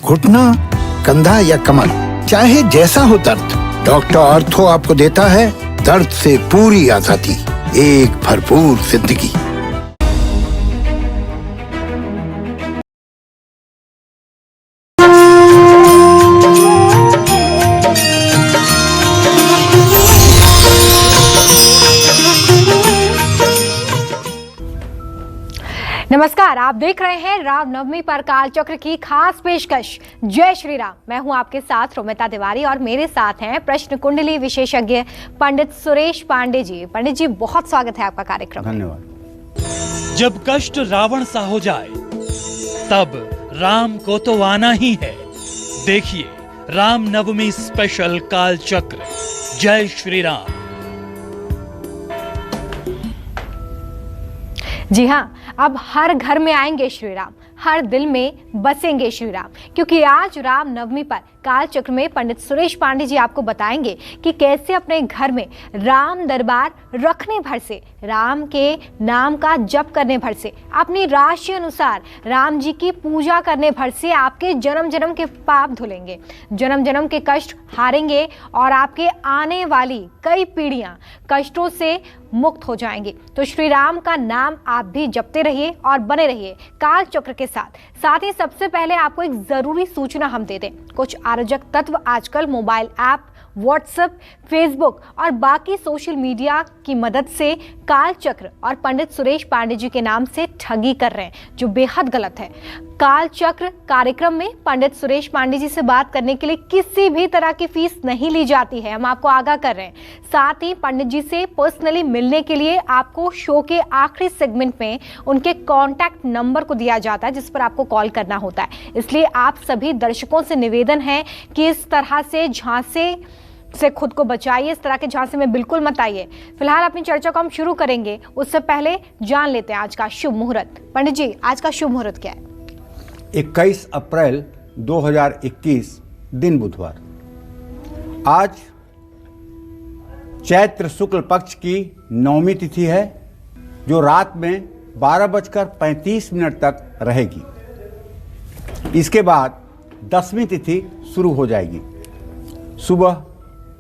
घुटना, कंधा या कमर, चाहे जैसा हो दर्द, डॉक्टर ऑर्थो आपको देता है दर्द से पूरी आजादी, एक भरपूर जिंदगी। नमस्कार, आप देख रहे हैं रामनवमी पर कालचक्र की खास पेशकश। जय श्री राम। मैं हूं आपके साथ रोमिता तिवारी और मेरे साथ हैं प्रश्न कुंडली विशेषज्ञ पंडित सुरेश पांडे जी। पंडित जी, बहुत स्वागत है आपका कार्यक्रम। धन्यवाद। जब कष्ट रावण सा हो जाए तब राम को तो आना ही है। देखिए रामनवमी स्पेशल कालचक्र। जय श्री राम। जी हाँ, अब हर घर में आएंगे श्री राम, हर दिल में बसेंगे श्री राम, क्योंकि आज राम नवमी पर कालचक्र में पंडित सुरेश पांडे जी आपको बताएंगे कि कैसे अपने घर में राम दरबार रखने भर से, राम के नाम का जप करने भर से, अपनी राशि अनुसार राम जी की पूजा करने भर से आपके जन्म जन्म के पाप धुलेंगे, जन्म जन्म के कष्ट हारेंगे और आपके आने वाली कई पीढ़ियां कष्टों से मुक्त हो जाएंगे। तो श्री राम का नाम आप भी जपते रहिए और बने रहिए कालचक्र के साथ। साथ ही सबसे पहले आपको एक जरूरी सूचना हम दे दें। कुछ अराजक तत्व आजकल मोबाइल ऐप, व्हाट्सएप, फेसबुक और बाकी सोशल मीडिया की मदद से कालचक्र और पंडित सुरेश पांडे जी के नाम से ठगी कर रहे हैं, जो बेहद गलत है। कालचक्र कार्यक्रम में पंडित सुरेश पांडे जी से बात करने के लिए किसी भी तरह की फीस नहीं ली जाती है, हम आपको आगाह कर रहे हैं। साथ ही पंडित जी से पर्सनली मिलने के लिए आपको शो के आखिरी सेगमेंट में उनके कॉन्टैक्ट नंबर को दिया जाता है, जिस पर आपको कॉल करना होता है। इसलिए आप सभी दर्शकों से निवेदन है कि इस तरह से झांसे से खुद को बचाइए, इस तरह के झांसे में बिल्कुल मत आइए। फिलहाल अपनी चर्चा को हम शुरू करेंगे, उससे पहले जान लेते हैं आज का शुभ मुहूर्त। पंडित जी, आज का शुभ मुहूर्त क्या है? 21 अप्रैल 2021 दिन बुधवार। आज चैत्र शुक्ल पक्ष की नवमी तिथि है, जो रात में 12:35 तक रहेगी। इसके बाद 10वीं तिथि शुरू हो जाएगी। सुबह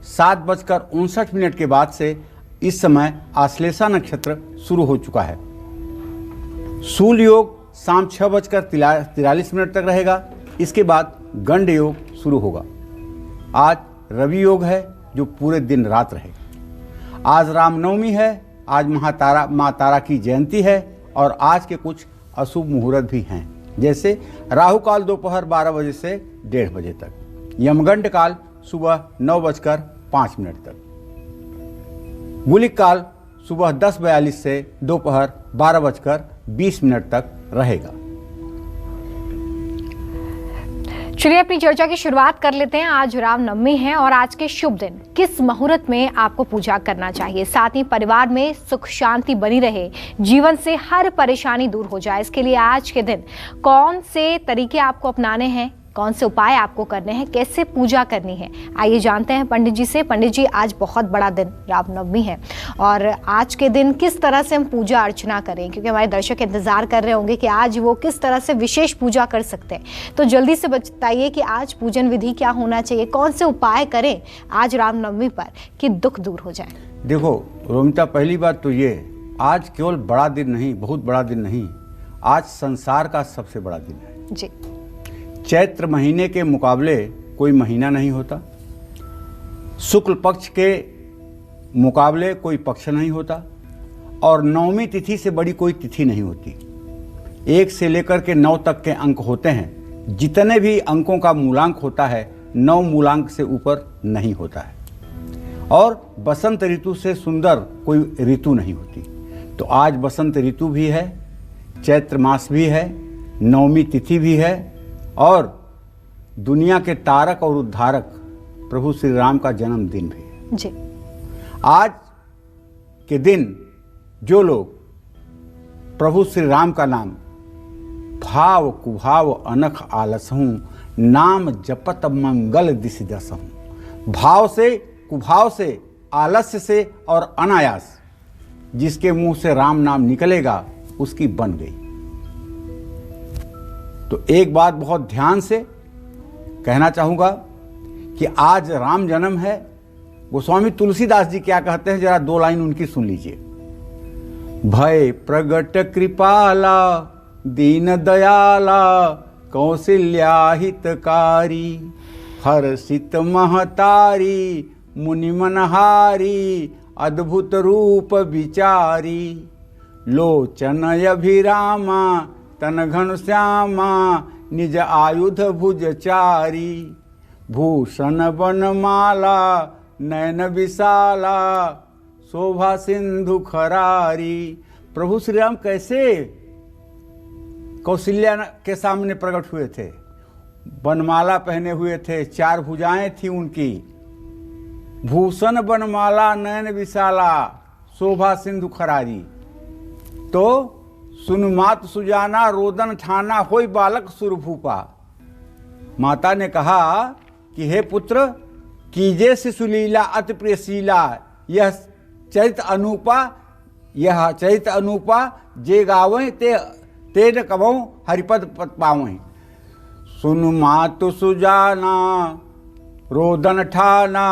7:59 के बाद से इस समय आश्लेषा नक्षत्र शुरू हो चुका है। सूल योग शाम 6:43 तक रहेगा। इसके बाद गंड योग शुरू होगा। आज रवि योग है, जो पूरे दिन रात रहेगा। आज रामनवमी है। आज माँ तारा की जयंती है और आज के कुछ अशुभ मुहूर्त भी हैं, जैसे राहु काल दोपहर 12 बजे से 1:30 बजे तक, यमगंड काल सुबह 9:05 तक, गुलिक काल सुबह 10:42 से दोपहर 12:20 तक रहेगा। चलिए अपनी चर्चा की शुरुआत कर लेते हैं। आज रामनवमी है और आज के शुभ दिन किस मुहूर्त में आपको पूजा करना चाहिए, साथ ही परिवार में सुख शांति बनी रहे, जीवन से हर परेशानी दूर हो जाए, इसके लिए आज के दिन कौन से तरीके आपको अपनाने हैं, कौन से उपाय आपको करने हैं, कैसे पूजा करनी है, आइए जानते हैं पंडित जी से। पंडित जी, आज बहुत बड़ा दिन रामनवमी है और आज के दिन किस तरह से हम पूजा अर्चना करें, क्योंकि हमारे दर्शक इंतजार कर रहे होंगे कि आज वो किस तरह से विशेष पूजा कर सकते हैं। तो जल्दी से बताइए कि आज पूजन विधि क्या होना चाहिए, कौन से उपाय करें आज रामनवमी पर कि दुख दूर हो जाए। देखो रोमिता, पहली बात तो ये, आज केवल बड़ा दिन नहीं, बहुत बड़ा दिन नहीं, आज संसार का सबसे बड़ा दिन है जी। चैत्र महीने के मुकाबले कोई महीना नहीं होता, शुक्ल पक्ष के मुकाबले कोई पक्ष नहीं होता, और नवमी तिथि से बड़ी कोई तिथि नहीं होती। 1 से लेकर के 9 तक के अंक होते हैं। जितने भी अंकों का मूलांक होता है, 9 मूलांक से ऊपर नहीं होता है। और बसंत ऋतु से सुंदर कोई ऋतु नहीं होती। तो आज बसंत ऋतु भी है, चैत्र मास भी है, नवमी तिथि भी है, और दुनिया के तारक और उद्धारक प्रभु श्री राम का जन्मदिन भी है जी। आज के दिन जो लोग प्रभु श्री राम का नाम भाव कुभाव अनख आलसहूं नाम जपत मंगल दिस दसहूं, भाव से, कुभाव से, आलस्य से और अनायास जिसके मुंह से राम नाम निकलेगा उसकी बन गई। तो एक बात बहुत ध्यान से कहना चाहूँगा कि आज राम जन्म है। गोस्वामी तुलसीदास जी क्या कहते हैं, जरा 2 लाइन उनकी सुन लीजिए। भय प्रगट कृपाला दीन दयाला कौशल्या हितकारी हर्षित महतारी मुनि मनहारी अद्भुत रूप विचारी लोचन अभिरामा तन घन श्यामा निज आयुध भुजचारी भूषण बनमाला नयन विशाला शोभा सिंधु खरारी। प्रभु श्री राम कैसे कौशल्या के सामने प्रकट हुए थे? बनमाला पहने हुए थे, 4 भुजाएं थी उनकी। भूषण बनमाला नयन विशाला शोभा सिंधु खरारी। तो सुन मात सुजाना रोदन ठाना होई बालक सुरभूपा। माता ने कहा कि हे पुत्र, कीजे शिशुलीला अति प्रियशीला, यह चरित अनूपा जे गावें ते न कबों हरिपद पद पावें। सुन मातु सुजाना रोदन ठाना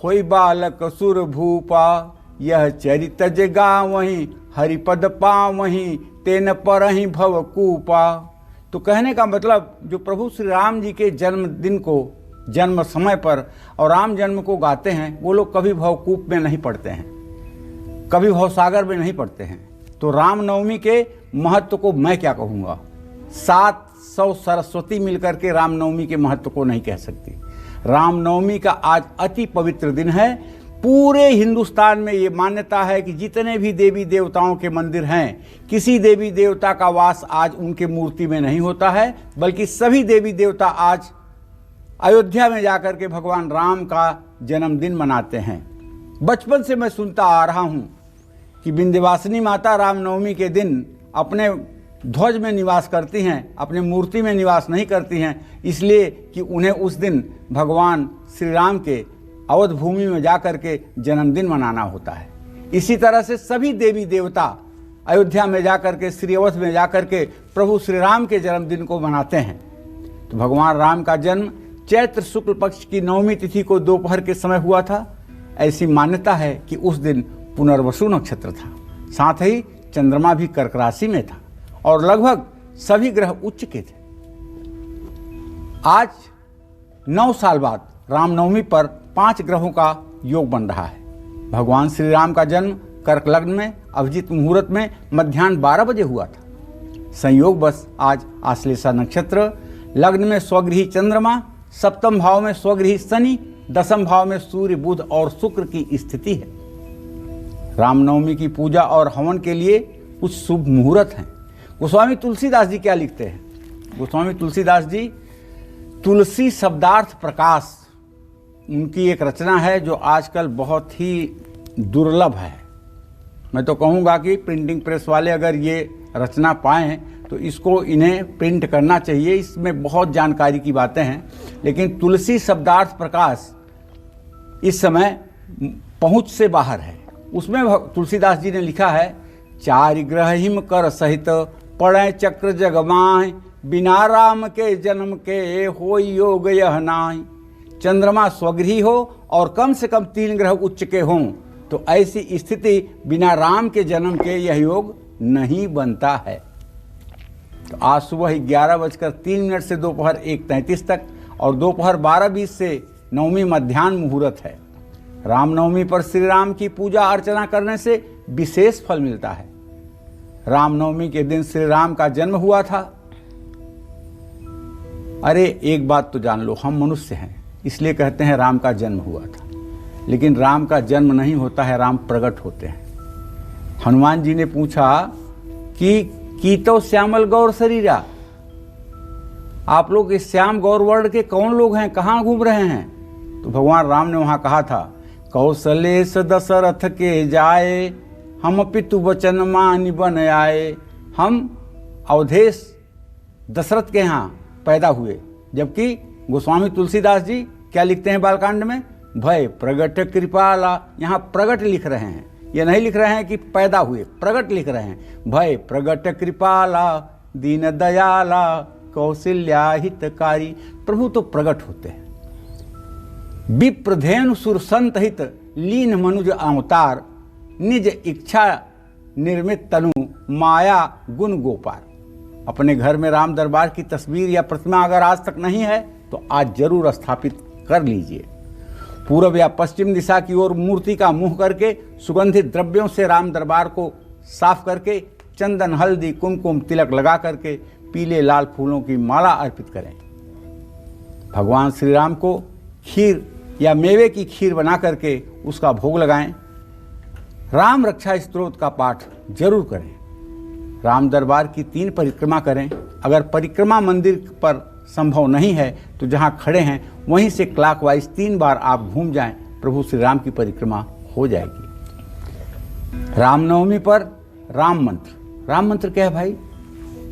होई बालक सुर भूपा, यह चरित जे गावहीं हरिपद पावहीं तेन परहि भव कूपा। तो कहने का मतलब, जो प्रभु श्री राम जी के जन्मदिन को, जन्म समय पर और राम जन्म को गाते हैं, वो लोग कभी भवकूप में नहीं पड़ते हैं, कभी भवसागर में नहीं पड़ते हैं। तो रामनवमी के महत्व को मैं क्या कहूँगा? 700 सरस्वती मिलकर के रामनवमी के महत्व को नहीं कह सकती। रामनवमी का आज अति पवित्र दिन है। पूरे हिंदुस्तान में ये मान्यता है कि जितने भी देवी देवताओं के मंदिर हैं, किसी देवी देवता का वास आज उनके मूर्ति में नहीं होता है, बल्कि सभी देवी देवता आज अयोध्या में जाकर के भगवान राम का जन्मदिन मनाते हैं। बचपन से मैं सुनता आ रहा हूँ कि विंध्यवासिनी माता रामनवमी के दिन अपने ध्वज में निवास करती हैं, अपने मूर्ति में निवास नहीं करती हैं, इसलिए कि उन्हें उस दिन भगवान श्री राम के अवध भूमि में जाकर के जन्मदिन मनाना होता है। इसी तरह से सभी देवी देवता अयोध्या में जाकर के, श्री अवध में जाकर के प्रभु श्री राम के जन्मदिन को मनाते हैं। तो भगवान राम का जन्म चैत्र शुक्ल पक्ष की 9वीं तिथि को दोपहर के समय हुआ था। ऐसी मान्यता है कि उस दिन पुनर्वसु नक्षत्र था, साथ ही चंद्रमा भी कर्क राशि में था और लगभग सभी ग्रह उच्च के थे। आज 9 साल बाद रामनवमी पर 5 ग्रहों का योग बन रहा है। भगवान श्री राम का जन्म कर्क लग्न में अभिजीत मुहूर्त में मध्याह्न 12 बजे हुआ था। संयोग बस आज आश्लेषा नक्षत्र, लग्न में स्वगृही चंद्रमा, सप्तम भाव में स्वगृही शनि, दसम भाव में सूर्य बुध और शुक्र की स्थिति है। रामनवमी की पूजा और हवन के लिए कुछ शुभ मुहूर्त हैं। गोस्वामी तुलसीदास जी क्या लिखते हैं? गोस्वामी तुलसीदास जी तुलसी शब्दार्थ प्रकाश, उनकी एक रचना है जो आजकल बहुत ही दुर्लभ है। मैं तो कहूँगा कि प्रिंटिंग प्रेस वाले अगर ये रचना पाएँ तो इसको इन्हें प्रिंट करना चाहिए। इसमें बहुत जानकारी की बातें हैं, लेकिन तुलसी शब्दार्थ प्रकाश इस समय पहुँच से बाहर है। उसमें तुलसीदास जी ने लिखा है, 4 ग्रह हिम कर सहित पड़े चक्र जगमाय, बिना राम के जन्म के हो योग यह नाय। चंद्रमा स्वगृही हो और कम से कम 3 ग्रह उच्च के हों तो ऐसी स्थिति बिना राम के जन्म के यह योग नहीं बनता है। तो आज सुबह 11:03 से दोपहर 1:33 तक और दोपहर 12:20 से नवमी मध्याह्न मुहूर्त है। रामनवमी पर श्री राम की पूजा अर्चना करने से विशेष फल मिलता है। रामनवमी के दिन श्री राम का जन्म हुआ था। अरे एक बात तो जान लो, हम मनुष्य हैं इसलिए कहते हैं राम का जन्म हुआ था, लेकिन राम का जन्म नहीं होता है, राम प्रकट होते हैं। हनुमान जी ने पूछा कि तो श्यामल गौर शरीरा, आप लोग इस श्याम गौर वर्ण के कौन लोग हैं, कहाँ घूम रहे हैं? तो भगवान राम ने वहाँ कहा था, कौशलेश दशरथ के जाए, हम पितु वचन मानि बन आए। हम अवधेश दशरथ के यहाँ पैदा हुए। जबकि गोस्वामी तुलसीदास जी क्या लिखते हैं बालकांड में? भय प्रगट कृपाला, यहाँ प्रगट लिख रहे हैं, ये नहीं लिख रहे हैं कि पैदा हुए, प्रगट लिख रहे हैं। भय प्रगट कृपाला दीन दयाला कौशल्या हितकारी। प्रभु तो प्रकट होते हैं। विप्रधेनु सुर संत हित लीन मनुज अवतार, निज इच्छा निर्मित तनु माया गुण गोपार। अपने घर में राम दरबार की तस्वीर या प्रतिमा अगर आज तक नहीं है तो आज जरूर स्थापित कर लीजिए। पूर्व या पश्चिम दिशा की ओर मूर्ति का मुंह करके सुगंधित द्रव्यों से राम दरबार को साफ करके चंदन, हल्दी, कुमकुम, तिलक लगा करके पीले लाल फूलों की माला अर्पित करें। भगवान श्री राम को खीर या मेवे की खीर बना करके उसका भोग लगाएं। राम रक्षा स्तोत्र का पाठ जरूर करें। राम दरबार की 3 परिक्रमा करें। अगर परिक्रमा मंदिर पर संभव नहीं है तो जहां खड़े हैं वहीं से क्लॉकवाइज 3 बार आप घूम जाएं, प्रभु श्री राम की परिक्रमा हो जाएगी। रामनवमी पर राम मंत्र क्या है भाई?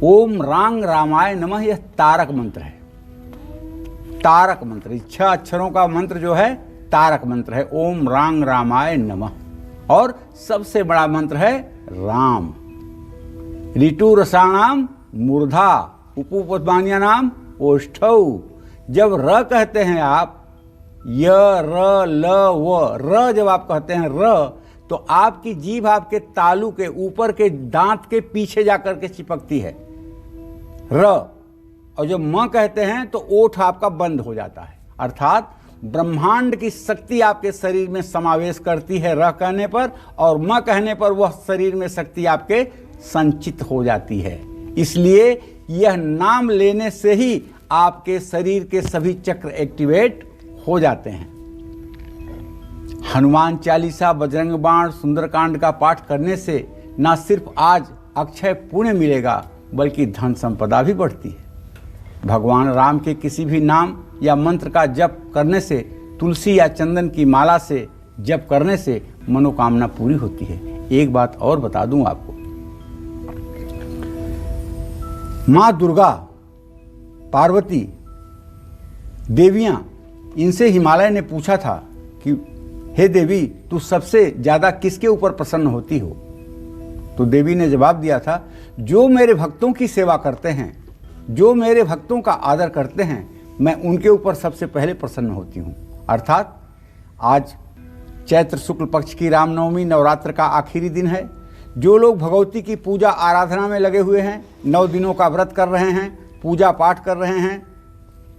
ओम रांग रामाय नमः, यह तारक मंत्र है। तारक मंत्र 6 अक्षरों का मंत्र जो है तारक मंत्र है, ओम रांग रामाय नमः। और सबसे बड़ा मंत्र है राम। ऋतु रसाणाम मूर्धा उपपद्मान्या नाम ओष्ठौ। जब र कहते हैं आप, य र ल व, र जब आप कहते हैं र, तो आपकी जीभ आपके तालू के ऊपर के दांत के पीछे जाकर के चिपकती है र। और जब म कहते हैं तो ओठ आपका बंद हो जाता है। अर्थात ब्रह्मांड की शक्ति आपके शरीर में समावेश करती है र कहने पर, और म कहने पर वह शरीर में शक्ति आपके संचित हो जाती है। इसलिए यह नाम लेने से ही आपके शरीर के सभी चक्र एक्टिवेट हो जाते हैं। हनुमान चालीसा, बजरंग बाण, सुंदरकांड का पाठ करने से न सिर्फ आज अक्षय पुण्य मिलेगा बल्कि धन संपदा भी बढ़ती है। भगवान राम के किसी भी नाम या मंत्र का जप करने से, तुलसी या चंदन की माला से जप करने से मनोकामना पूरी होती है। एक बात और बता दूं आपको, माँ दुर्गा, पार्वती, देवियां, इनसे हिमालय ने पूछा था कि हे देवी, तू सबसे ज्यादा किसके ऊपर प्रसन्न होती हो? तो देवी ने जवाब दिया था, जो मेरे भक्तों की सेवा करते हैं, जो मेरे भक्तों का आदर करते हैं, मैं उनके ऊपर सबसे पहले प्रसन्न होती हूँ। अर्थात आज चैत्र शुक्ल पक्ष की रामनवमी नवरात्र का आखिरी दिन है। जो लोग भगवती की पूजा आराधना में लगे हुए हैं, 9 दिनों का व्रत कर रहे हैं, पूजा पाठ कर रहे हैं,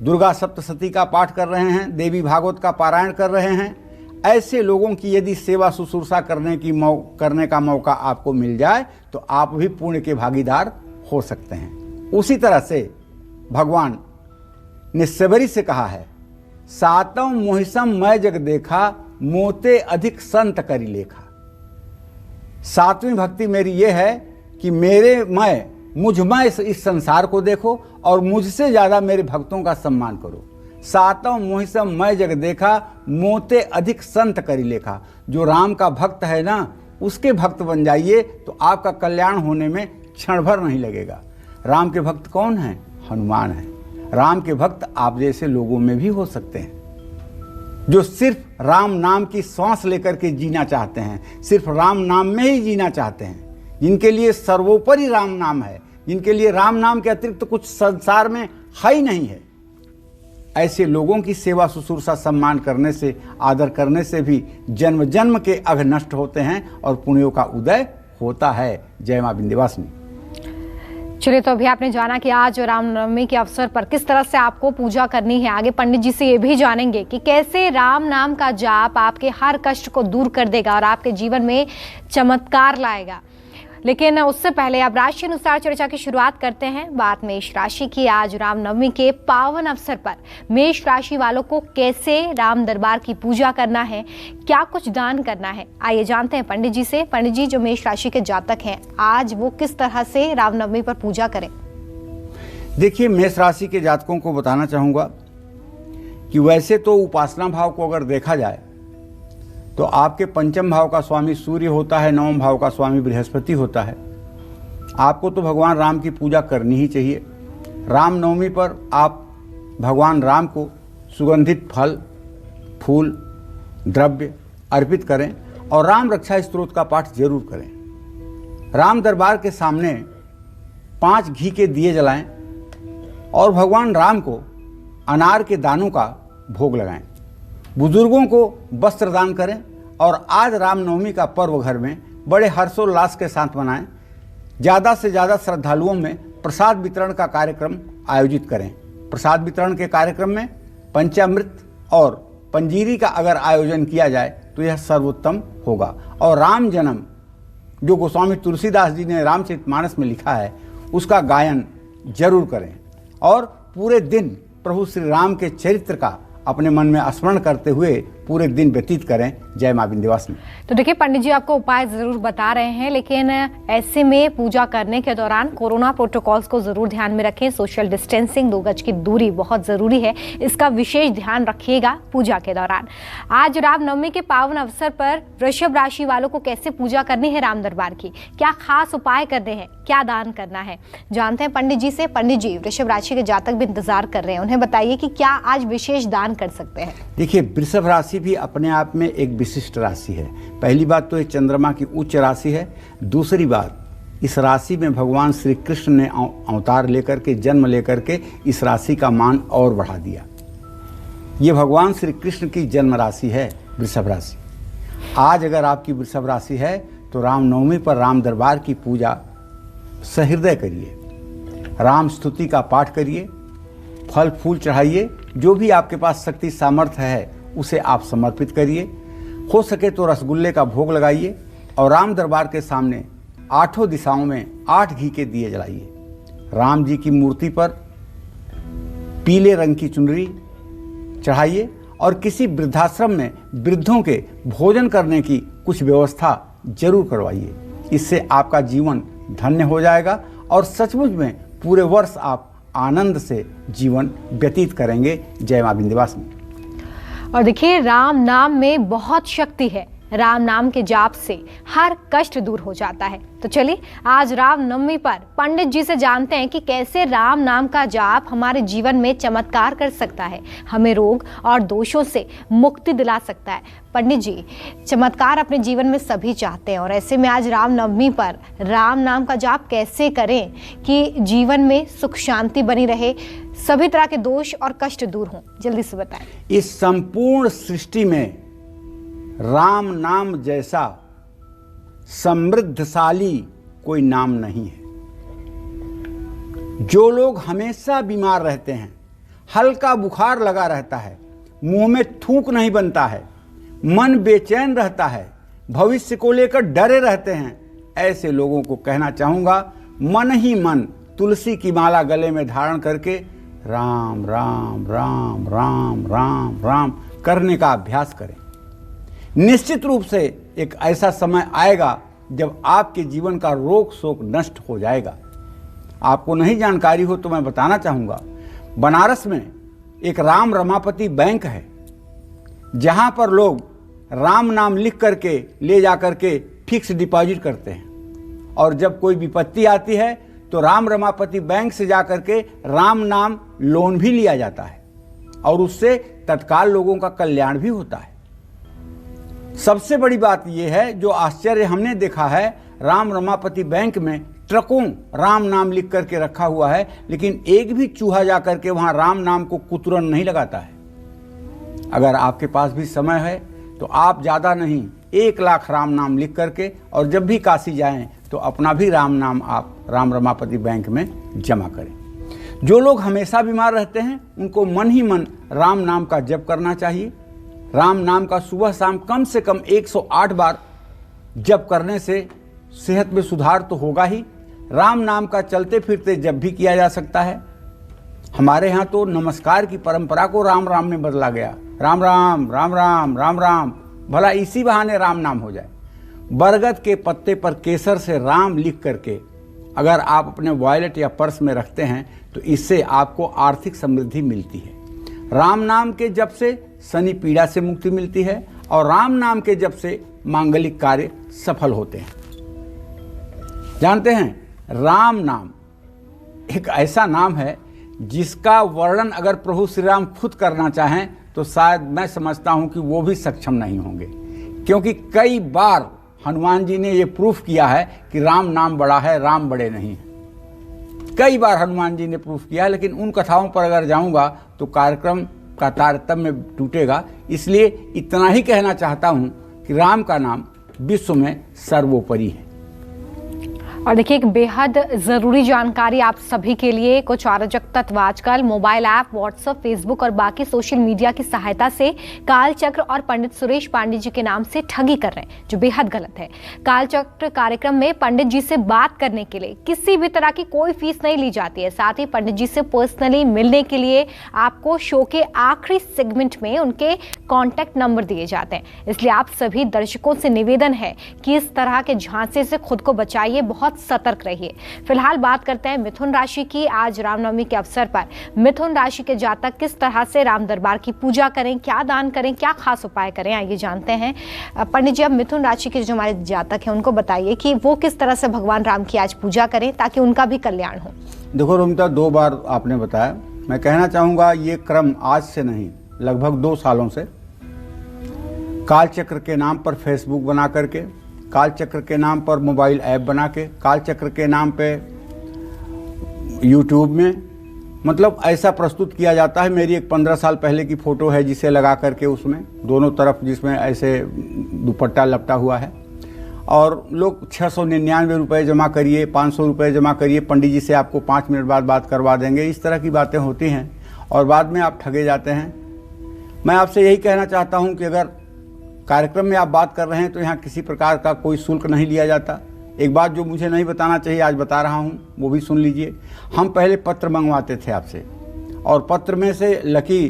दुर्गा सप्तशती का पाठ कर रहे हैं, देवी भागवत का पारायण कर रहे हैं, ऐसे लोगों की यदि सेवा शुश्रूषा करने का मौका आपको मिल जाए तो आप भी पुण्य के भागीदार हो सकते हैं। उसी तरह से भगवान ने सबरी से कहा है, सातम मोहिसम मैं जग देखा, मोते अधिक संत करी लेखा। 7वीं भक्ति मेरी ये है कि मुझ में इस संसार को देखो और मुझसे ज्यादा मेरे भक्तों का सम्मान करो। सातम मोहिसम मैं जग देखा, मोते अधिक संत करी लेखा। जो राम का भक्त है ना, उसके भक्त बन जाइए तो आपका कल्याण होने में क्षण भर नहीं लगेगा। राम के भक्त कौन हैं? हनुमान है। राम के भक्त आप जैसे लोगों में भी हो सकते हैं, जो सिर्फ राम नाम की सांस लेकर के जीना चाहते हैं, सिर्फ राम नाम में ही जीना चाहते हैं, जिनके लिए सर्वोपरि राम नाम है, जिनके लिए राम नाम के अतिरिक्त तो कुछ संसार में है ही नहीं है। ऐसे लोगों की सेवा शुश्रूषा सम्मान करने से, आदर करने से भी जन्म जन्म के अघ नष्ट होते हैं और पुण्यों का उदय होता है। जय मां विंध्यवासिनी। चलिए, तो अभी आपने जाना कि आज रामनवमी के अवसर पर किस तरह से आपको पूजा करनी है। आगे पंडित जी से ये भी जानेंगे कि कैसे राम नाम का जाप आपके हर कष्ट को दूर कर देगा और आपके जीवन में चमत्कार लाएगा। लेकिन उससे पहले अब राशि अनुसार चर्चा की शुरुआत करते हैं। बात मेष राशि की। आज रामनवमी के पावन अवसर पर मेष राशि वालों को कैसे राम दरबार की पूजा करना है, क्या कुछ दान करना है, आइए जानते हैं पंडित जी से। पंडित जी, जो मेष राशि के जातक हैं, आज वो किस तरह से रामनवमी पर पूजा करें? देखिए, मेष राशि के जातकों को बताना चाहूंगा कि वैसे तो उपासना भाव को अगर देखा जाए तो आपके पंचम भाव का स्वामी सूर्य होता है, नवम भाव का स्वामी बृहस्पति होता है। आपको तो भगवान राम की पूजा करनी ही चाहिए। रामनवमी पर आप भगवान राम को सुगंधित फल, फूल, द्रव्य अर्पित करें और राम रक्षा स्तोत्र का पाठ जरूर करें। राम दरबार के सामने 5 घी के दिए जलाएं और भगवान राम को अनार के दानों का भोग लगाएं। बुजुर्गों को वस्त्र दान करें और आज रामनवमी का पर्व घर में बड़े हर्षोल्लास के साथ मनाएं। ज़्यादा से ज़्यादा श्रद्धालुओं में प्रसाद वितरण का कार्यक्रम आयोजित करें। प्रसाद वितरण के कार्यक्रम में पंचामृत और पंजीरी का अगर आयोजन किया जाए तो यह सर्वोत्तम होगा। और राम जन्म जो गोस्वामी तुलसीदास जी ने रामचरितमानस में लिखा है उसका गायन जरूर करें और पूरे दिन प्रभु श्री राम के चरित्र का अपने मन में स्मरण करते हुए पूरे दिन व्यतीत करें। जय मां विंध्यवासिनी। तो देखिए पंडित जी आपको उपाय जरूर बता रहे हैं, लेकिन ऐसे में पूजा करने के दौरान कोरोना प्रोटोकॉल्स को जरूर ध्यान में रखें। सोशल डिस्टेंसिंग, 2 गज की दूरी बहुत जरूरी है, इसका विशेष ध्यान रखिएगा पूजा के दौरान। आज रामनवमी के पावन अवसर पर वृषभ राशि वालों को कैसे पूजा करनी है राम दरबार की, क्या खास उपाय करने हैं, क्या दान करना है, जानते हैं पंडित जी से। पंडित जी, वृषभ राशि के जातक भी इंतजार कर रहे हैं, उन्हें बताइए कि क्या आज विशेष दान कर सकते हैं। देखिए, वृषभ राशि भी अपने आप में एक विशिष्ट राशि है। पहली बात तो ये चंद्रमा की उच्च राशि है। दूसरी बात, इस राशि में भगवान श्री कृष्ण ने अवतार लेकर के, जन्म लेकर के इस राशि का मान और बढ़ा दिया। ये भगवान श्री कृष्ण की जन्म राशि है वृषभ राशि। आज अगर आपकी वृषभ राशि है तो रामनवमी पर राम दरबार की पूजा सहृदय करिए, राम स्तुति का पाठ करिए, फल फूल चढ़ाइए, जो भी आपके पास शक्ति सामर्थ्य है उसे आप समर्पित करिए। हो सके तो रसगुल्ले का भोग लगाइए और राम दरबार के सामने 8 दिशाओं में 8 घी के दिए जलाइए। राम जी की मूर्ति पर पीले रंग की चुनरी चढ़ाइए और किसी वृद्धाश्रम में वृद्धों के भोजन करने की कुछ व्यवस्था जरूर करवाइए। इससे आपका जीवन धन्य हो जाएगा और सचमुच में पूरे वर्ष आप आनंद से जीवन व्यतीत करेंगे। जय मां विंध्यवासिनी। और देखिए, राम नाम में बहुत शक्ति है। राम नाम के जाप से हर कष्ट दूर हो जाता है। तो चलिए आज रामनवमी पर पंडित जी से जानते हैं कि कैसे राम नाम का जाप हमारे जीवन में चमत्कार कर सकता है, हमें रोग और दोषों से मुक्ति दिला सकता है। पंडित जी, चमत्कार अपने जीवन में सभी चाहते हैं और ऐसे में आज रामनवमी पर राम नाम का जाप कैसे करें कि जीवन में सुख शांति बनी रहे, सभी तरह के दोष और कष्ट दूर हों, जल्दी से बताएं। इस संपूर्ण सृष्टि में राम नाम जैसा समृद्धशाली कोई नाम नहीं है। जो लोग हमेशा बीमार रहते हैं, हल्का बुखार लगा रहता है, मुंह में थूक नहीं बनता है, मन बेचैन रहता है, भविष्य को लेकर डरे रहते हैं, ऐसे लोगों को कहना चाहूंगा, मन ही मन तुलसी की माला गले में धारण करके राम राम राम राम राम राम करने का अभ्यास करें। निश्चित रूप से एक ऐसा समय आएगा जब आपके जीवन का रोग शोक नष्ट हो जाएगा। आपको नहीं जानकारी हो तो मैं बताना चाहूँगा, बनारस में एक राम रमापति बैंक है, जहाँ पर लोग राम नाम लिख करके ले जा करके फिक्स डिपॉजिट करते हैं और जब कोई विपत्ति आती है तो राम रमापति बैंक से जा करके राम नाम लोन भी लिया जाता है और उससे तत्काल लोगों का कल्याण भी होता है। सबसे बड़ी बात यह है, जो आश्चर्य हमने देखा है, राम रमापति बैंक में ट्रकों राम नाम लिख करके रखा हुआ है, लेकिन एक भी चूहा जा करके वहां राम नाम को कुतुरन नहीं लगाता है। अगर आपके पास भी समय है तो आप ज़्यादा नहीं 1 लाख राम नाम लिख करके और जब भी काशी जाएं तो अपना भी राम नाम आप राम रमापति बैंक में जमा करें। जो लोग हमेशा बीमार रहते हैं उनको मन ही मन राम नाम का जप करना चाहिए। राम नाम का सुबह शाम कम से कम 108 बार जप करने से सेहत में सुधार तो होगा ही, राम नाम का चलते फिरते जप भी किया जा सकता है। हमारे यहाँ तो नमस्कार की परंपरा को राम राम में बदला गया, राम राम राम राम राम राम, भला इसी बहाने राम नाम हो जाए। बरगद के पत्ते पर केसर से राम लिख करके अगर आप अपने वॉलेट या पर्स में रखते हैं तो इससे आपको आर्थिक समृद्धि मिलती है। राम नाम के जप से शनि पीड़ा से मुक्ति मिलती है और राम नाम के जप से मांगलिक कार्य सफल होते हैं। जानते हैं, राम नाम एक ऐसा नाम है जिसका वर्णन अगर प्रभु श्री राम खुद करना चाहें तो शायद मैं समझता हूं कि वो भी सक्षम नहीं होंगे, क्योंकि कई बार हनुमान जी ने ये प्रूफ किया है कि राम नाम बड़ा है, राम बड़े नहीं है। कई बार हनुमान जी ने प्रूफ किया, लेकिन उन कथाओं पर अगर जाऊंगा तो कार्यक्रम का तारतम्य टूटेगा। इसलिए इतना ही कहना चाहता हूं कि राम का नाम विश्व में सर्वोपरि है। और देखिए, एक बेहद ज़रूरी जानकारी आप सभी के लिए। कुछ अराजक तत्व आजकल मोबाइल ऐप, व्हाट्सएप, फेसबुक और बाकी सोशल मीडिया की सहायता से कालचक्र और पंडित सुरेश पांडे जी के नाम से ठगी कर रहे हैं, जो बेहद गलत है। कालचक्र कार्यक्रम में पंडित जी से बात करने के लिए किसी भी तरह की कोई फीस नहीं ली जाती है। साथ ही पंडित जी से पर्सनली मिलने के लिए आपको शो के आखिरी सेगमेंट में उनके कॉन्टैक्ट नंबर दिए जाते हैं। इसलिए आप सभी दर्शकों से निवेदन है कि इस तरह के झांसे से खुद को बचाइए, बहुत सतर्क रहिए। फिलहाल बात करते हैं मिथुन राशि की। आज रामनवमी के अवसर पर मिथुन राशि के जातक किस तरह से राम दरबार की पूजा करें, क्या दान करें, क्या खास उपाय करें, आइए जानते हैं। पंडित जी, अब मिथुन राशि के जो हमारे जातक हैं उनको बताइए कि वो किस तरह से भगवान राम की आज पूजा करें ताकि उनका भी कल्याण हो। देखो रोमिता, 2 बार आपने बताया। मैं कहना चाहूंगा ये क्रम आज से नहीं, लगभग 2 सालों से कालचक्र के नाम पर फेसबुक बना करके, कालचक्र के नाम पर मोबाइल ऐप बना के, कालचक्र के नाम पे यूट्यूब में मतलब ऐसा प्रस्तुत किया जाता है। मेरी एक 15 साल पहले की फ़ोटो है जिसे लगा करके उसमें दोनों तरफ जिसमें ऐसे दुपट्टा लपटा हुआ है, और लोग 699 रुपये जमा करिए, 500 रुपये जमा करिए, पंडित जी से आपको 5 मिनट बाद बात करवा देंगे। इस तरह की बातें होती हैं और बाद में आप ठगे जाते हैं। मैं आपसे यही कहना चाहता हूं कि अगर कार्यक्रम में आप बात कर रहे हैं तो यहाँ किसी प्रकार का कोई शुल्क नहीं लिया जाता। एक बात जो मुझे नहीं बताना चाहिए आज बता रहा हूँ, वो भी सुन लीजिए। हम पहले पत्र मंगवाते थे आपसे और पत्र में से लकी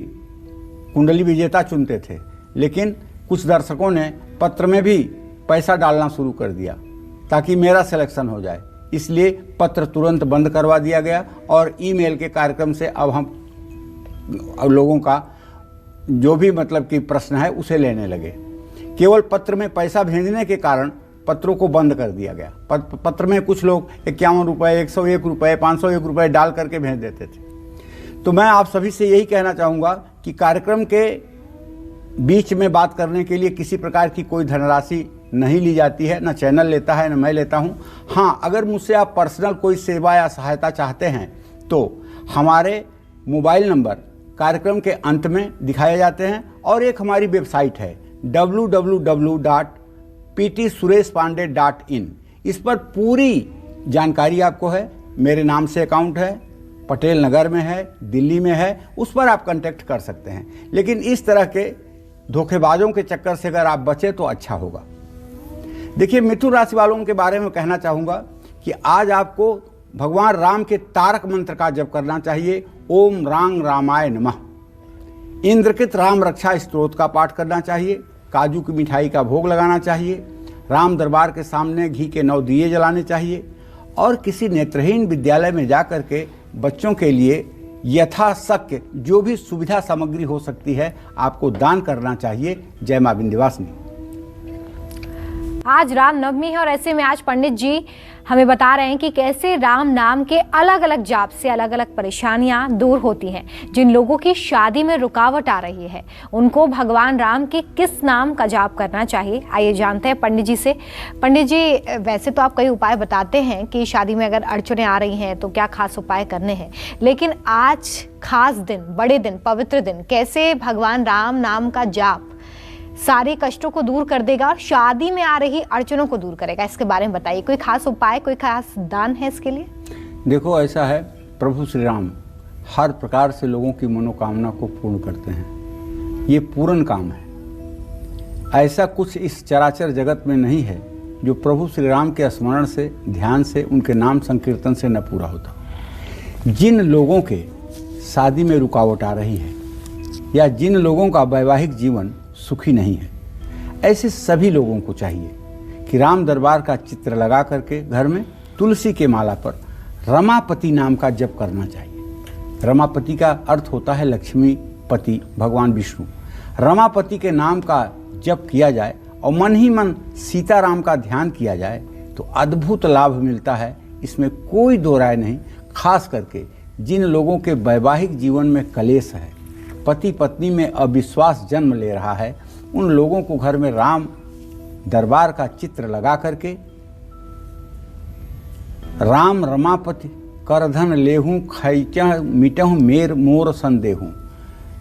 कुंडली विजेता चुनते थे, लेकिन कुछ दर्शकों ने पत्र में भी पैसा डालना शुरू कर दिया ताकि मेरा सिलेक्शन हो जाए। इसलिए पत्र तुरंत बंद करवा दिया गया और ईमेल के कार्यक्रम से अब हम लोगों का जो भी मतलब कि प्रश्न है उसे लेने लगे। केवल पत्र में पैसा भेजने के कारण पत्रों को बंद कर दिया गया। पत्र में कुछ लोग 51 रुपये, 101 रुपये, 501 रुपये डाल करके भेज देते थे। तो मैं आप सभी से यही कहना चाहूँगा कि कार्यक्रम के बीच में बात करने के लिए किसी प्रकार की कोई धनराशि नहीं ली जाती है, न चैनल लेता है न मैं लेता हूँ। हाँ, अगर मुझसे आप पर्सनल कोई सेवा या सहायता चाहते हैं तो हमारे मोबाइल नंबर कार्यक्रम के अंत में दिखाए जाते हैं और एक हमारी वेबसाइट है www.ptsureshpande.in। इस पर पूरी जानकारी आपको है। मेरे नाम से अकाउंट है, पटेल नगर में है, दिल्ली में है, उस पर आप कांटेक्ट कर सकते हैं। लेकिन इस तरह के धोखेबाजों के चक्कर से अगर आप बचे तो अच्छा होगा। देखिए, मिथुन राशि वालों के बारे में कहना चाहूँगा कि आज आपको भगवान राम के तारक मंत्र का जप करना चाहिए। ओम रांग रामाय नमः। इंद्रकृत राम रक्षा स्तोत्र का पाठ करना चाहिए। काजू की मिठाई का भोग लगाना चाहिए। राम दरबार के सामने घी के 9 दिए जलाने चाहिए और किसी नेत्रहीन विद्यालय में जाकर के बच्चों के लिए यथाशक्य जो भी सुविधा सामग्री हो सकती है आपको दान करना चाहिए। जय मां विंध्यवासिनी। आज रामनवमी है और ऐसे में आज पंडित जी हमें बता रहे हैं कि कैसे राम नाम के अलग अलग जाप से अलग अलग परेशानियां दूर होती हैं। जिन लोगों की शादी में रुकावट आ रही है उनको भगवान राम के किस नाम का जाप करना चाहिए, आइए जानते हैं पंडित जी से। पंडित जी, वैसे तो आप कई उपाय बताते हैं कि शादी में अगर अड़चनें आ रही हैं तो क्या खास उपाय करने हैं, लेकिन आज खास दिन, बड़े दिन, पवित्र दिन, कैसे भगवान राम नाम का जाप सारे कष्टों को दूर कर देगा और शादी में आ रही अड़चनों को दूर करेगा, इसके बारे में बताइए। कोई खास उपाय, कोई खास दान है इसके लिए? देखो, ऐसा है, प्रभु श्री राम हर प्रकार से लोगों की मनोकामना को पूर्ण करते हैं। ये पूर्ण काम है। ऐसा कुछ इस चराचर जगत में नहीं है जो प्रभु श्री राम के स्मरण से, ध्यान से, उनके नाम संकीर्तन से न पूरा होता। जिन लोगों के शादी में रुकावट आ रही है या जिन लोगों का वैवाहिक जीवन सुखी नहीं है, ऐसे सभी लोगों को चाहिए कि राम दरबार का चित्र लगा करके घर में तुलसी के माला पर रमापति नाम का जप करना चाहिए। रमापति का अर्थ होता है लक्ष्मीपति, भगवान विष्णु। रमापति के नाम का जप किया जाए और मन ही मन सीताराम का ध्यान किया जाए तो अद्भुत लाभ मिलता है, इसमें कोई दो राय नहीं। खास करके जिन लोगों के वैवाहिक जीवन में कलेश है, पति पत्नी में अविश्वास जन्म ले रहा है, उन लोगों को घर में राम दरबार का चित्र लगा करके राम रमापति करधन लेहूँ खैचा मिटहूँ मेर मोर संदेहूँ।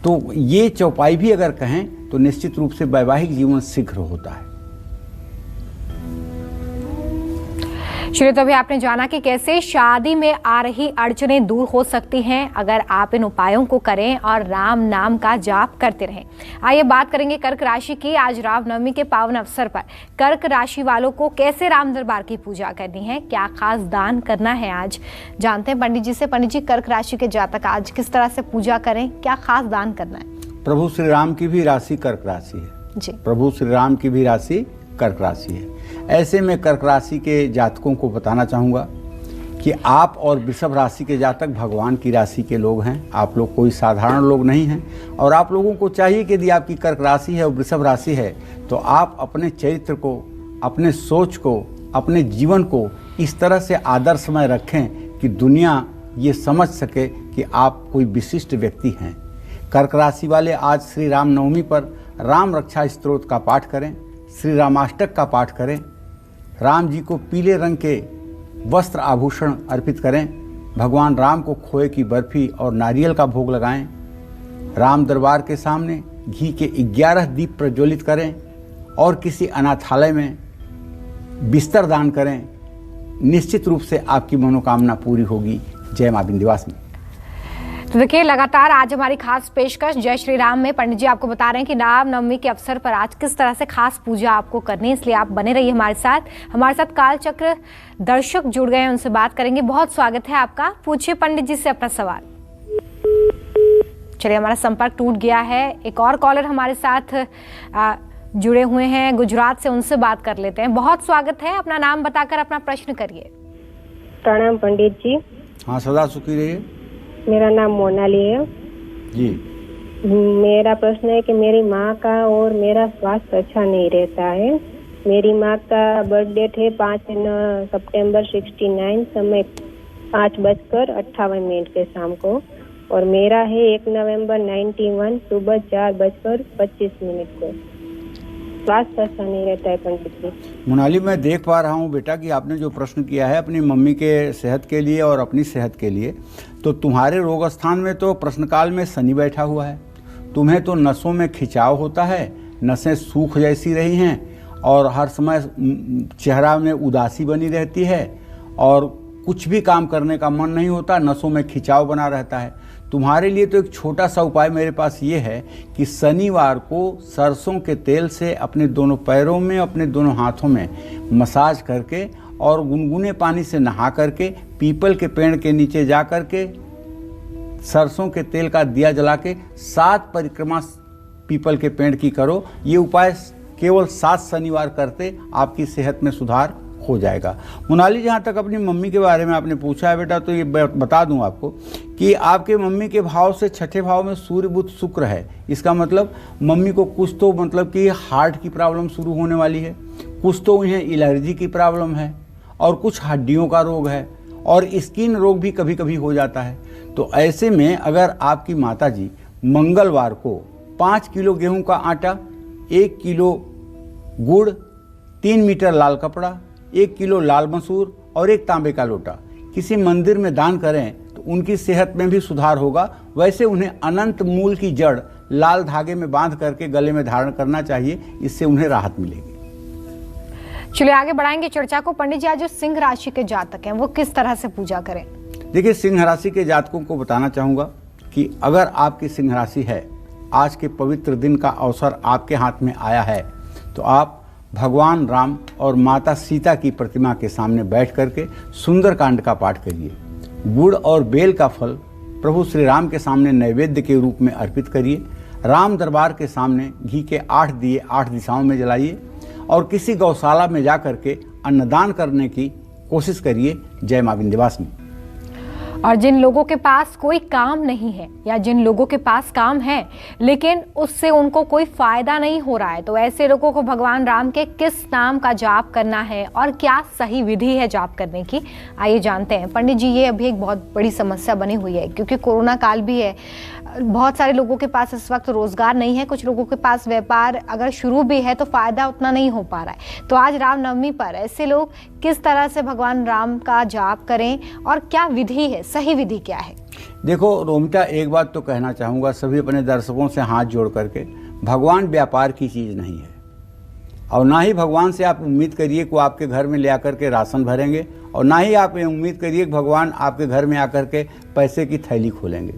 तो ये चौपाई भी अगर कहें तो निश्चित रूप से वैवाहिक जीवन शीघ्र होता है। चलिए, तो अभी आपने जाना कि कैसे शादी में आ रही अड़चनें दूर हो सकती हैं अगर आप इन उपायों को करें और राम नाम का जाप करते रहें। आइए बात करेंगे कर्क राशि की। आज रामनवमी के पावन अवसर पर कर्क राशि वालों को कैसे राम दरबार की पूजा करनी है, क्या खास दान करना है, आज जानते हैं पंडित जी से। पंडित जी, कर्क राशि के जातक आज किस तरह से पूजा करें, क्या खास दान करना है? प्रभु श्री राम की भी राशि कर्क राशि है जी। प्रभु श्री राम की भी राशि कर्क राशि है। ऐसे में कर्क राशि के जातकों को बताना चाहूँगा कि आप और वृषभ राशि के जातक भगवान की राशि के लोग हैं। आप लोग कोई साधारण लोग नहीं हैं और आप लोगों को चाहिए कि यदि आपकी कर्क राशि है और वृषभ राशि है तो आप अपने चरित्र को, अपने सोच को, अपने जीवन को इस तरह से आदर्शमय रखें कि दुनिया ये समझ सके कि आप कोई विशिष्ट व्यक्ति हैं। कर्क राशि वाले आज श्री राम नवमी पर राम रक्षा स्तोत्र का पाठ करें, श्री रामाष्टक का पाठ करें, राम जी को पीले रंग के वस्त्र आभूषण अर्पित करें, भगवान राम को खोए की बर्फी और नारियल का भोग लगाएं, राम दरबार के सामने घी के 11 दीप प्रज्वलित करें और किसी अनाथालय में बिस्तर दान करें। निश्चित रूप से आपकी मनोकामना पूरी होगी। जय मां विंध्यवासिनी। तो देखिए, लगातार आज हमारी खास पेशकश जय श्री राम में पंडित जी आपको बता रहे हैं कि राम नवमी के अवसर पर आज किस तरह से खास पूजा आपको करनी है, इसलिए आप बने रहिए हमारे साथ काल चक्र दर्शक जुड़ गए हैं, उनसे बात करेंगे। बहुत स्वागत है आपका, पूछिए पंडित जी से अपना सवाल। चलिए, हमारा संपर्क टूट गया है। एक और कॉलर हमारे साथ जुड़े हुए हैं गुजरात से, उनसे बात कर लेते हैं। बहुत स्वागत है, अपना नाम बताकर अपना प्रश्न करिए। प्रणाम पंडित जी। हाँ, सदा सुखी रहिए। मेरा नाम मोनाली है जी। मेरा प्रश्न है कि मेरी माँ का और मेरा स्वास्थ्य अच्छा नहीं रहता है। मेरी माँ का बर्थ डेट है 5 सितंबर 69, समय 5:58 के शाम को, और मेरा है 1 नवंबर 91, सुबह 4:25 को। स्वास्थ्य अच्छा नहीं रहता है पंडित जी। मोनाली, मैं देख पा रहा हूँ बेटा कि आपने जो प्रश्न किया है अपनी मम्मी के सेहत के लिए और अपनी सेहत के लिए, तो तुम्हारे रोग स्थान में तो प्रश्नकाल में शनि बैठा हुआ है। तुम्हें तो नसों में खिंचाव होता है, नसें सूख जैसी रही हैं और हर समय चेहरा में उदासी बनी रहती है और कुछ भी काम करने का मन नहीं होता, नसों में खिंचाव बना रहता है। तुम्हारे लिए तो एक छोटा सा उपाय मेरे पास ये है कि शनिवार को सरसों के तेल से अपने दोनों पैरों में, अपने दोनों हाथों में मसाज करके और गुनगुने पानी से नहा करके पीपल के पेड़ के नीचे जा करके सरसों के तेल का दिया जला के 7 परिक्रमा पीपल के पेड़ की करो। ये उपाय केवल 7 शनिवार करते आपकी सेहत में सुधार हो जाएगा। मोनाली, जहाँ तक अपनी मम्मी के बारे में आपने पूछा है बेटा, तो ये बता दूं आपको कि आपके मम्मी के भाव से 6ठे भाव में सूर्य बुध शुक्र है। इसका मतलब मम्मी को कुछ तो मतलब कि हार्ट की प्रॉब्लम शुरू होने वाली है, कुछ तो उन्हें एलर्जी की प्रॉब्लम है और कुछ हड्डियों का रोग है और स्किन रोग भी कभी कभी हो जाता है। तो ऐसे में अगर आपकी माता जी मंगलवार को 5 किलो गेहूं का आटा, 1 किलो गुड़, 3 मीटर लाल कपड़ा, 1 किलो लाल मसूर और 1 तांबे का लोटा किसी मंदिर में दान करें तो उनकी सेहत में भी सुधार होगा। वैसे उन्हें अनंत मूल की जड़ लाल धागे में बांध करके गले में धारण करना चाहिए, इससे उन्हें राहत मिलेगी। चलिए, आगे बढ़ाएंगे चर्चा को। पंडित जी, आज जो सिंह राशि के जातक हैं वो किस तरह से पूजा करें? देखिए, सिंह राशि के जातकों को बताना चाहूँगा कि अगर आपकी सिंह राशि है, आज के पवित्र दिन का अवसर आपके हाथ में आया है, तो आप भगवान राम और माता सीता की प्रतिमा के सामने बैठ करके सुंदरकांड का पाठ करिए। गुड़ और बेल का फल प्रभु श्री राम के सामने नैवेद्य के रूप में अर्पित करिए। राम दरबार के सामने घी के 8 दिए 8 दिशाओं में जलाइए और किसी गौशाला में जा करके अन्नदान करने की कोशिश करिए। जय मां विंध्यवासिनी। और जिन लोगों के पास कोई काम नहीं है या जिन लोगों के पास काम है लेकिन उससे उनको कोई फायदा नहीं हो रहा है, तो ऐसे लोगों को भगवान राम के किस नाम का जाप करना है और क्या सही विधि है जाप करने की, आइए जानते हैं। पंडित जी, ये अभी एक बहुत बड़ी समस्या बनी हुई है क्योंकि कोरोना काल भी है, बहुत सारे लोगों के पास इस वक्त रोजगार नहीं है, कुछ लोगों के पास व्यापार अगर शुरू भी है तो फायदा उतना नहीं हो पा रहा है। तो आज रामनवमी पर ऐसे लोग किस तरह से भगवान राम का जाप करें और क्या विधि है, सही विधि क्या है? देखो रोमिता, एक बात तो कहना चाहूँगा सभी अपने दर्शकों से हाथ जोड़ करके, भगवान व्यापार की चीज़ नहीं है और ना ही भगवान से आप उम्मीद करिए कि वो आपके घर में ले आकर के राशन भरेंगे और ना ही आप ये उम्मीद करिए कि भगवान आपके घर में आकर के पैसे की थैली खोलेंगे।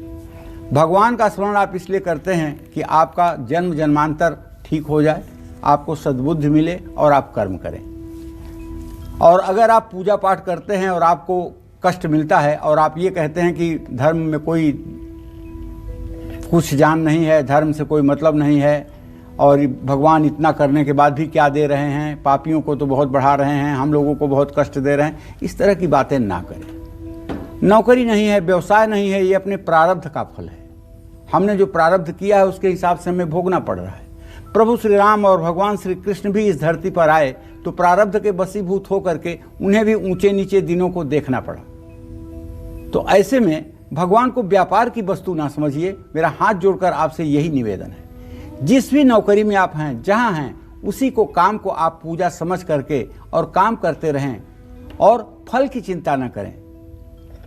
भगवान का स्मरण आप इसलिए करते हैं कि आपका जन्म जन्मांतर ठीक हो जाए, आपको सद्बुद्धि मिले और आप कर्म करें। और अगर आप पूजा पाठ करते हैं और आपको कष्ट मिलता है और आप ये कहते हैं कि धर्म में कोई कुछ जान नहीं है, धर्म से कोई मतलब नहीं है और भगवान इतना करने के बाद भी क्या दे रहे हैं, पापियों को तो बहुत बढ़ा रहे हैं, हम लोगों को बहुत कष्ट दे रहे हैं, इस तरह की बातें ना करें। नौकरी नहीं है, व्यवसाय नहीं है, ये अपने प्रारब्ध का फल है। हमने जो प्रारब्ध किया है उसके हिसाब से हमें भोगना पड़ रहा है। प्रभु श्री राम और भगवान श्री कृष्ण भी इस धरती पर आए तो प्रारब्ध के वशीभूत होकर के उन्हें भी ऊंचे नीचे दिनों को देखना पड़ा। तो ऐसे में भगवान को व्यापार की वस्तु ना समझिए। मेरा हाथ जोड़कर आपसे यही निवेदन है, जिस भी नौकरी में आप हैं, जहां हैं, उसी को काम को आप पूजा समझ करके और काम करते रहें और फल की चिंता न करें।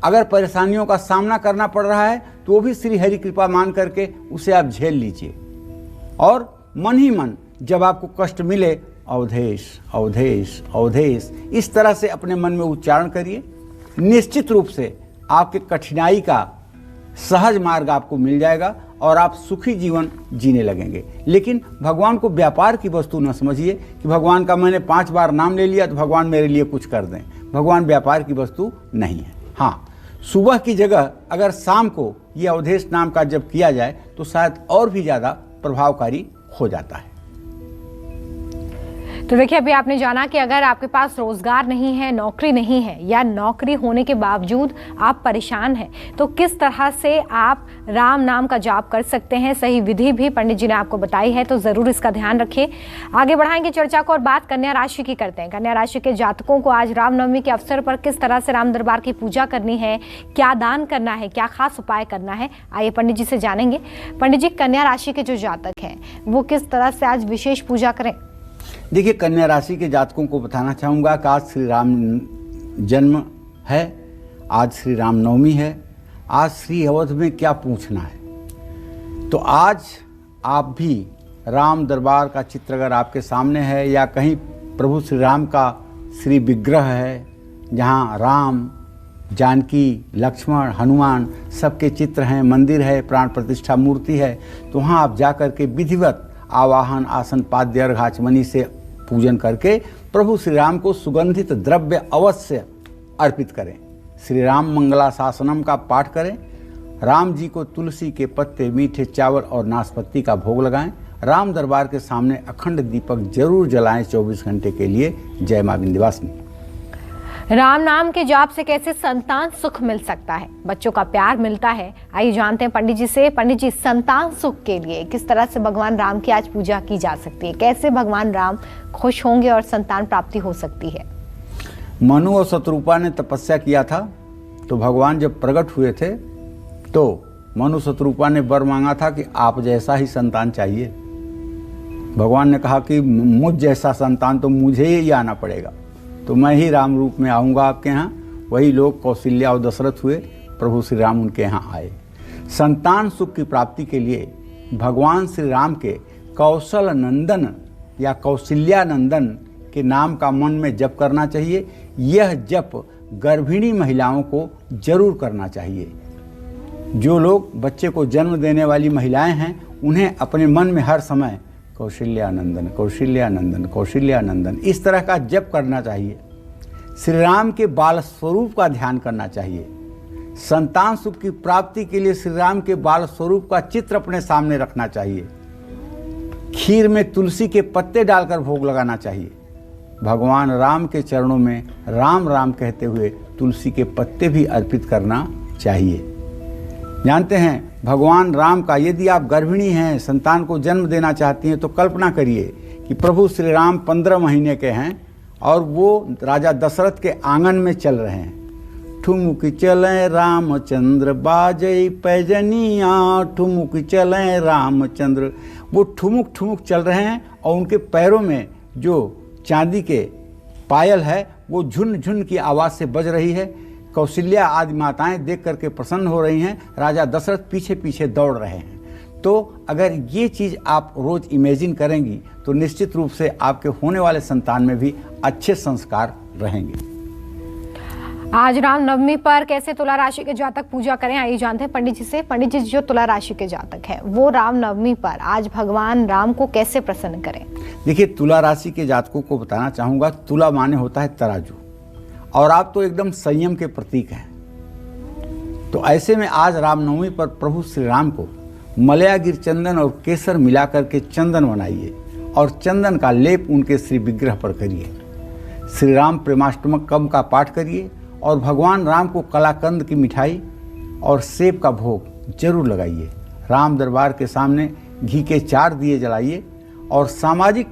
अगर परेशानियों का सामना करना पड़ रहा है तो वो भी श्री हरि कृपा मान करके उसे आप झेल लीजिए और मन ही मन जब आपको कष्ट मिले अवधेश अवधेश अवधेश इस तरह से अपने मन में उच्चारण करिए। निश्चित रूप से आपके कठिनाई का सहज मार्ग आपको मिल जाएगा और आप सुखी जीवन जीने लगेंगे। लेकिन भगवान को व्यापार की वस्तु न समझिए कि भगवान का मैंने 5 बार नाम ले लिया तो भगवान मेरे लिए कुछ कर दें। भगवान व्यापार की वस्तु नहीं है। हाँ, सुबह की जगह अगर शाम को ये अवधेश नाम का जप किया जाए तो शायद और भी ज़्यादा प्रभावकारी हो जाता है। तो देखिए, अभी आपने जाना कि अगर आपके पास रोजगार नहीं है, नौकरी नहीं है या नौकरी होने के बावजूद आप परेशान हैं, तो किस तरह से आप राम नाम का जाप कर सकते हैं, सही विधि भी पंडित जी ने आपको बताई है, तो ज़रूर इसका ध्यान रखिए। आगे बढ़ाएंगे चर्चा को और बात कन्या राशि की करते हैं। कन्या राशि के जातकों को आज रामनवमी के अवसर पर किस तरह से राम दरबार की पूजा करनी है, क्या दान करना है, क्या खास उपाय करना है, आइए पंडित जी से जानेंगे। पंडित जी, कन्या राशि के जो जातक हैं वो किस तरह से आज विशेष पूजा करें? देखिए, कन्या राशि के जातकों को बताना चाहूँगा कि आज श्री राम जन्म है, आज श्री राम नवमी है, आज श्री अवध में क्या पूछना है। तो आज आप भी राम दरबार का चित्र अगर आपके सामने है या कहीं प्रभु श्री राम का श्री विग्रह है जहाँ राम, जानकी, लक्ष्मण, हनुमान सबके चित्र हैं, मंदिर है, प्राण प्रतिष्ठा मूर्ति है, तो वहाँ आप जाकर के विधिवत आवाहन, आसन, पाद्य, अर्घ, आचमनी से पूजन करके प्रभु श्री राम को सुगंधित द्रव्य अवश्य अर्पित करें। श्री राम मंगलाशासनम का पाठ करें। राम जी को तुलसी के पत्ते, मीठे चावल और नाशपत्ती का भोग लगाएं। राम दरबार के सामने अखंड दीपक जरूर जलाएं 24 घंटे के लिए। जय मां विंध्यवासिनी। राम नाम के जाप से कैसे संतान सुख मिल सकता है, बच्चों का प्यार मिलता है, आइए जानते हैं पंडित जी से। पंडित जी, संतान सुख के लिए किस तरह से भगवान राम की आज पूजा की जा सकती है, कैसे भगवान राम खुश होंगे और संतान प्राप्ति हो सकती है? मनु और शत्रुपा ने तपस्या किया था, तो भगवान जब प्रकट हुए थे तो मनु शत्रुपा ने वर मांगा था कि आप जैसा ही संतान चाहिए। भगवान ने कहा कि मुझ जैसा संतान तो मुझे ही आना पड़ेगा, तो मैं ही राम रूप में आऊँगा आपके यहाँ। वही लोग कौशल्या और दशरथ हुए, प्रभु श्री राम उनके यहाँ आए। संतान सुख की प्राप्ति के लिए भगवान श्री राम के कौशल नंदन या कौशल्या नंदन के नाम का मन में जप करना चाहिए। यह जप गर्भिणी महिलाओं को जरूर करना चाहिए। जो लोग बच्चे को जन्म देने वाली महिलाएं हैं उन्हें अपने मन में हर समय कौशल्यानंदन कौशल्यानंदन कौशल्यानंदन इस तरह का जप करना चाहिए। श्री राम के बाल स्वरूप का ध्यान करना चाहिए। संतान सुख की प्राप्ति के लिए श्री राम के बाल स्वरूप का चित्र अपने सामने रखना चाहिए। खीर में तुलसी के पत्ते डालकर भोग लगाना चाहिए। भगवान राम के चरणों में राम राम कहते हुए तुलसी के पत्ते भी अर्पित करना चाहिए। जानते हैं भगवान राम का, यदि आप गर्भिणी हैं, संतान को जन्म देना चाहती हैं, तो कल्पना करिए कि प्रभु श्री राम 15 महीने के हैं और वो राजा दशरथ के आंगन में चल रहे हैं। ठुमुक चले रामचंद्र बाजई पैजनिया, ठुमुक चले रामचंद्र। वो ठुमुक ठुमुक चल रहे हैं और उनके पैरों में जो चांदी के पायल है वो झुन झुन की आवाज़ से बज रही है। कौशल्या आदि माताएं देख करके प्रसन्न हो रही हैं, राजा दशरथ पीछे पीछे दौड़ रहे हैं। तो अगर ये चीज़ आप रोज़ इमेजिन करेंगी तो निश्चित रूप से आपके होने वाले संतान में भी अच्छे संस्कार रहेंगे। आज रामनवमी पर कैसे तुला राशि के जातक पूजा करें, आइए जानते हैं पंडित जी से। पंडित जी, जो तुला राशि के जातक हैं वो रामनवमी पर आज भगवान राम को कैसे प्रसन्न करें? देखिए, तुला राशि के जातकों को बताना चाहूँगा, तुला माने होता है तराजू, और आप तो एकदम संयम के प्रतीक हैं। तो ऐसे में आज रामनवमी पर प्रभु श्री राम को मलया गिर चंदन और केसर मिलाकर के चंदन बनाइए और चंदन का लेप उनके श्री विग्रह पर करिए। श्री राम प्रेमाष्टकम का पाठ करिए और भगवान राम को कलाकंद की मिठाई और सेब का भोग जरूर लगाइए। राम दरबार के सामने घी के 4 दिए जलाइए और सामाजिक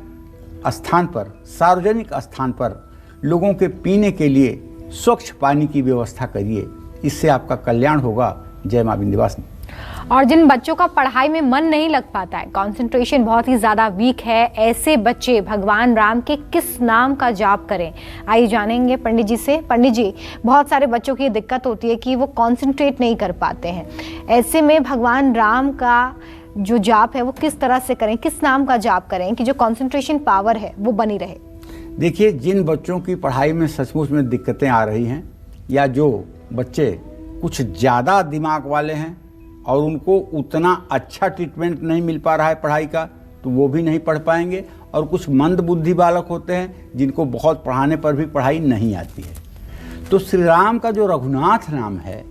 स्थान पर, सार्वजनिक स्थान पर लोगों के पीने के लिए स्वच्छ पानी की व्यवस्था करिए। इससे आपका कल्याण होगा। जय मां विंध्यवासिनी। और जिन बच्चों का पढ़ाई में मन नहीं लग पाता है, कंसंट्रेशन बहुत ही ज्यादा वीक है, ऐसे बच्चे भगवान राम के किस नाम का जाप करें, आइए जानेंगे पंडित जी से। पंडित जी, बहुत सारे बच्चों की दिक्कत होती है कि वो कंसंट्रेट नहीं कर पाते हैं, ऐसे में भगवान राम का जो जाप है वो किस तरह से करें, किस नाम का जाप करें कि जो कंसंट्रेशन पावर है वो बनी रहे? देखिए, जिन बच्चों की पढ़ाई में सचमुच में दिक्कतें आ रही हैं या जो बच्चे कुछ ज़्यादा दिमाग वाले हैं और उनको उतना अच्छा ट्रीटमेंट नहीं मिल पा रहा है पढ़ाई का, तो वो भी नहीं पढ़ पाएंगे। और कुछ मंद बुद्धि बालक होते हैं जिनको बहुत पढ़ाने पर भी पढ़ाई नहीं आती है। तो श्री राम का जो रघुनाथ नाम है,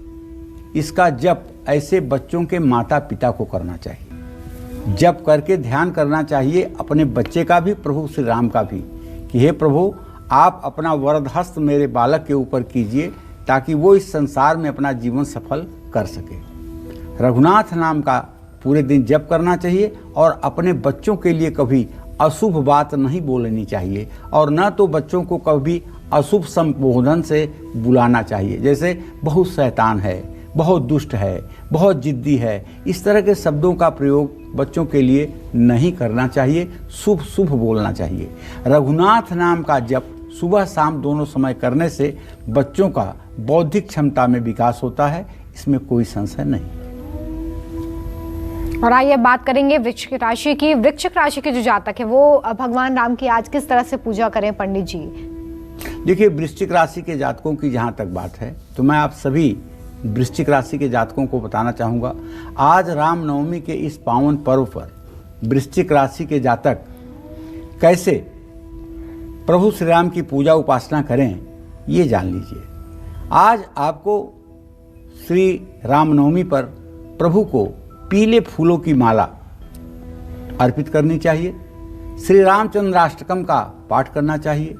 इसका जप ऐसे बच्चों के माता पिता को करना चाहिए। जप करके ध्यान करना चाहिए अपने बच्चे का भी, प्रभु श्री राम का भी, कि हे प्रभु, आप अपना वरद हस्त मेरे बालक के ऊपर कीजिए ताकि वो इस संसार में अपना जीवन सफल कर सके। रघुनाथ नाम का पूरे दिन जप करना चाहिए और अपने बच्चों के लिए कभी अशुभ बात नहीं बोलनी चाहिए और न तो बच्चों को कभी अशुभ संबोधन से बुलाना चाहिए, जैसे बहुत शैतान है, बहुत दुष्ट है, बहुत जिद्दी है। इस तरह के शब्दों का प्रयोग बच्चों के लिए नहीं करना चाहिए, शुभ शुभ बोलना चाहिए। रघुनाथ नाम का जप सुबह शाम दोनों समय करने से बच्चों का बौद्धिक क्षमता में विकास होता है, इसमें कोई संशय नहीं। और आइए बात करेंगे वृश्चिक राशि की। वृश्चिक राशि के जो जातक है वो भगवान राम की आज किस तरह से पूजा करें पंडित जी? देखिए, वृश्चिक राशि के जातकों की जहाँ तक बात है तो मैं आप सभी वृश्चिक राशि के जातकों को बताना चाहूँगा, आज रामनवमी के इस पावन पर्व पर वृश्चिक राशि के जातक कैसे प्रभु श्री राम की पूजा उपासना करें, ये जान लीजिए। आज आपको श्री रामनवमी पर प्रभु को पीले फूलों की माला अर्पित करनी चाहिए। श्री रामचंद्राष्टकम का पाठ करना चाहिए।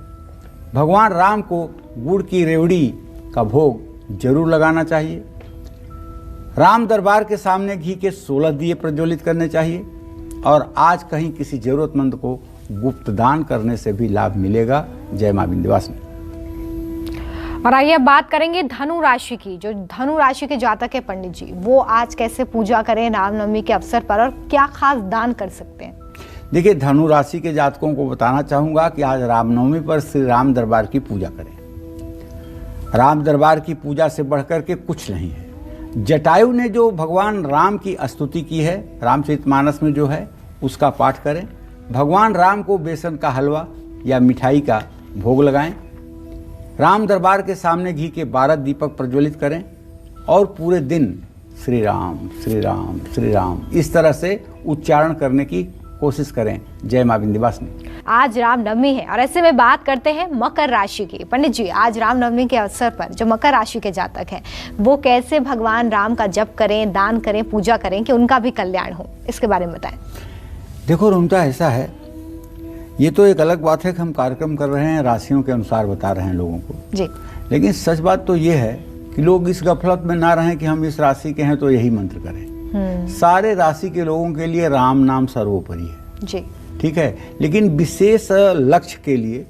भगवान राम को गुड़ की रेवड़ी का भोग जरूर लगाना चाहिए। राम दरबार के सामने घी के 16 दिए प्रज्वलित करने चाहिए। और आज कहीं किसी जरूरतमंद को गुप्त दान करने से भी लाभ मिलेगा। जय मां विंध्यवासिनी। और आइए अब बात करेंगे धनु राशि की। जो धनु राशि के जातक है पंडित जी, वो आज कैसे पूजा करें रामनवमी के अवसर पर और क्या खास दान कर सकते हैं? देखिए, धनु राशि के जातकों को बताना चाहूँगा कि आज रामनवमी पर श्री राम दरबार की पूजा करें। राम दरबार की पूजा से बढ़कर के कुछ नहीं है। जटायु ने जो भगवान राम की स्तुति की है, रामचरितमानस में जो है, उसका पाठ करें। भगवान राम को बेसन का हलवा या मिठाई का भोग लगाएं। राम दरबार के सामने घी के 12 दीपक प्रज्वलित करें और पूरे दिन श्री राम श्री राम श्री राम इस तरह से उच्चारण करने की कोशिश करें। जय मां विंध्यवासिनी। आज रामनवमी है और ऐसे में बात करते हैं मकर राशि की। पंडित जी, आज रामनवमी के अवसर पर जो मकर राशि के जातक हैं वो कैसे भगवान राम का जप करें, दान करें, पूजा करें कि उनका भी कल्याण हो, इसके बारे में बताएं। देखो, उनका ऐसा है, ये तो एक अलग बात है कि हम कार्यक्रम कर रहे हैं, राशियों के अनुसार बता रहे हैं लोगों को जी, लेकिन सच बात तो ये है कि लोग इस गफलत में ना रहें कि हम इस राशि के हैं तो यही मंत्र करें। सारे राशि के लोगों के लिए राम नाम सर्वोपरि है जी, ठीक है। लेकिन विशेष लक्ष्य के लिए,